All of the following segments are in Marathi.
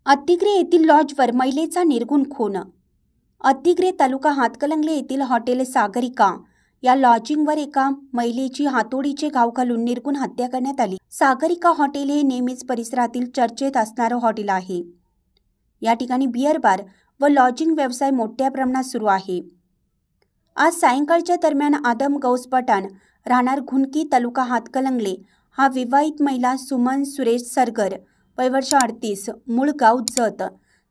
अत्तिग्रे येथील लॉजवर महिलेचा निर्घृण खून। अत्तिग्रे तालुका हातकणंगले येथील हॉटेल सागरिका या लॉजिंगवर एका महिलेची हातोडीचे घाव घालून निर्घृण हत्या करण्यात आली। सागरिका हॉटेल हे नेहमीच परिसरातील चर्चेत असणारं हॉटेल आहे। या ठिकाणी बियर बार व लॉजिंग व्यवसाय मोठ्या प्रमाणात सुरू आहे। आज सायंकाळच्या दरम्यान आदम गौस पठाण राहणार घुनकी तालुका हातकणंगले हा विवाहित महिला सुमन सुरेश सरगर वय वर्ष 38 मूळ गाव जत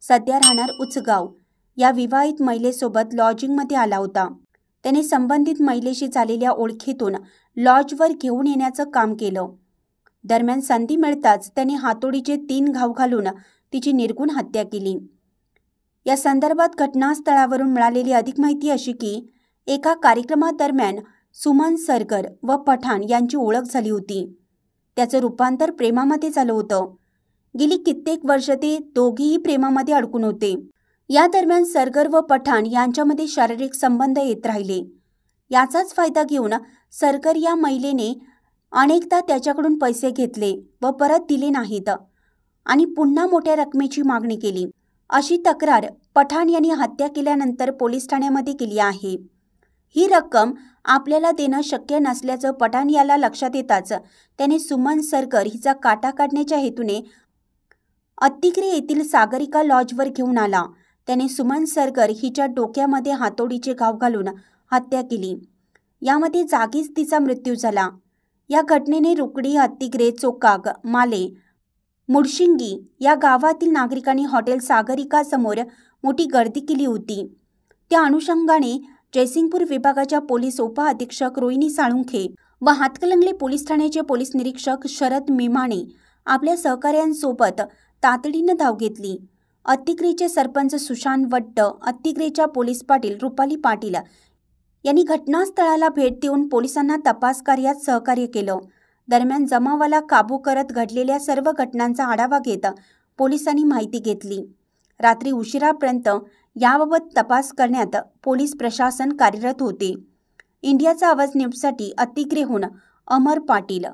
सध्या राहणार उचगाव या विवाहित महिलेसोबत लॉजिंगमध्ये आला होता। त्याने संबंधित महिलेशी झालेल्या ओळखीतून लॉजवर घेऊन येण्याचं काम केलं। दरम्यान संधी मिळताच त्याने हातोडीचे 3 घाव घालून तिची निर्घृण हत्या केली। या संदर्भात घटनास्थळावरून मिळालेली अधिक माहिती अशी की एका कार्यक्रमादरम्यान सुमन सरगर व पठाण यांची ओळख झाली होती। त्याचं रूपांतर प्रेमामध्ये झालं होतं। गेली कित्येक वर्ष ते दोघेही प्रेमामध्ये अडकून होते। या दरम्यान सरगर व पठाण यांच्यामध्ये शारीरिक संबंध येत राहिले। याचाच फायदा घेऊन सरगर या महिलेने अनेकदा त्याच्याकडून पैसे घेतले व परत दिले नाहीत आणि पुन्हा मोठ्या रकमेची मागणी केली। अशी तक्रार पठाण यांनी हत्या केल्यानंतर पोलीस ठाण्यामध्ये केली आहे। ही रक्कम आपल्याला देणं शक्य नसल्याचं पठाण याला लक्षात येताच त्याने सुमन सरगर हिचा काटा काढण्याच्या हेतूने अत्तिग्रे येथील सागरिका लॉजवर घेऊन आला। त्याने सुमन सरगर हिच्या डोक्यामध्ये हातोडीचे घाव घालून हत्या केली। यामध्ये जागीच तिचा मृत्यू झाला। या घटनेने रुकडी, अत्तिग्रे, चोकाग, माले, मुडशिंगी या गावातील नागरिकांनी हॉटेल सागरिका समोर मोठी गर्दी केली होती। त्या अनुषंगाने जयसिंगपूर विभागाच्या पोलीस उपअधीक्षक रोहिणी साळुंखे व हातकणंगले पोलीस ठाण्याचे पोलीस निरीक्षक शरद मिमाणे आपल्या सहकाऱ्यांसोबत तातडीनं धाव घेतली। अत्तिग्रेचे सरपंच सुशांत वट्ट, अत्तिग्रेच्या पोलीस पाटील रुपाली पाटील यांनी घटनास्थळाला भेट देऊन पोलिसांना तपास कार्यात सहकार्य केलं। दरम्यान जमावाला काबू करत घडलेल्या सर्व घटनांचा आढावा घेत पोलिसांनी माहिती घेतली। रात्री उशिरापर्यंत याबाबत तपास करण्यात पोलीस प्रशासन कार्यरत होते। इंडियाचा आवाज न्यूजसाठी अत्तिग्रेहून अमर पाटील।